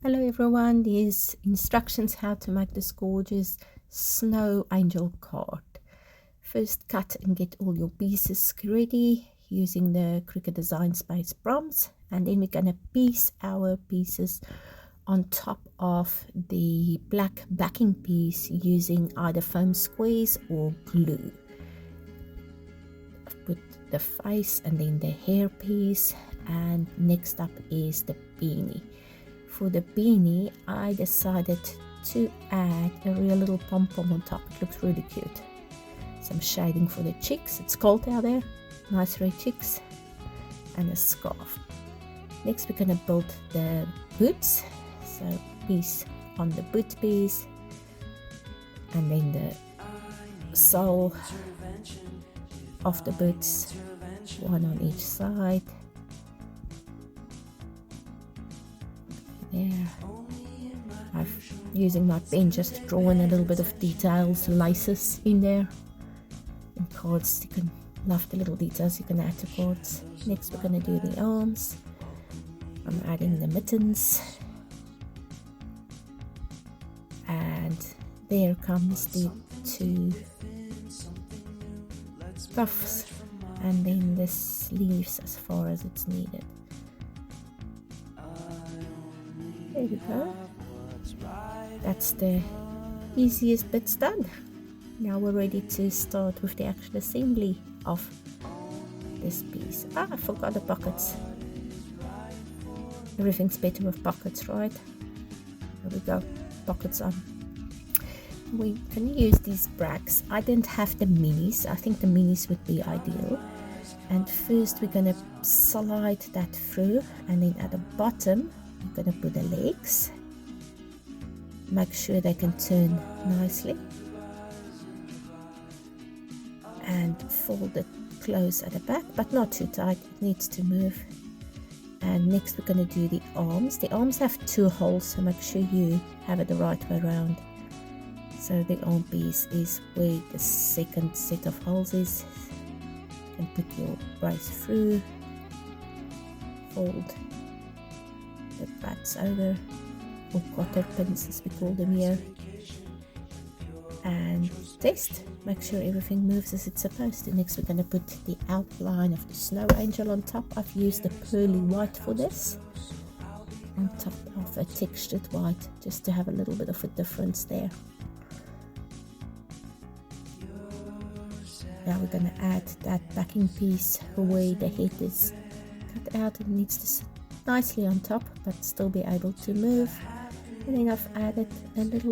Hello everyone, these instructions how to make this gorgeous snow angel card. First cut and get all your pieces ready using the Cricut Design Space prompts, and then we're going to piece our pieces on top of the black backing piece using either foam squares or glue. I've put the face and then the hair piece, and next up is the beanie. For the beanie, I decided to add a real little pom-pom on top. It looks really cute. Some shading for the cheeks. It's cold out there. Nice red cheeks. And a scarf. Next, we're going to build the boots. So, piece on the boot piece. And then the sole of the boots. One on each side. There. I've using my pen just to draw in a little bit of details, laces in there. In cards, you can love the little details you can add to cards. Next, we're going to do the arms. I'm adding the mittens, and there comes the two cuffs, and then the sleeves as far as it's needed. There we go. That's the easiest bits done. Now we're ready to start with the actual assembly of this piece. I forgot the pockets. Everything's better with pockets, right? There we go. Pockets on. We can use these brags. I didn't have the minis. I think the minis would be ideal. And first we're going to slide that through, and then at the bottom I'm going to put the legs. Make sure they can turn nicely. And fold it close at the back, but not too tight. It needs to move. And next we're going to do the arms. The arms have two holes, so make sure you have it the right way around. So the arm piece is where the second set of holes is. You can put your brace through. Fold the pads over, or cotter pins as we call them here, and test. Make sure everything moves as it's supposed to. Next we're going to put the outline of the snow angel on top. I've used the pearly white for this, on top of a textured white, just to have a little bit of a difference there. Now we're going to add that backing piece where the head is cut out and needs to sit nicely on top but still be able to move. And then I've added a little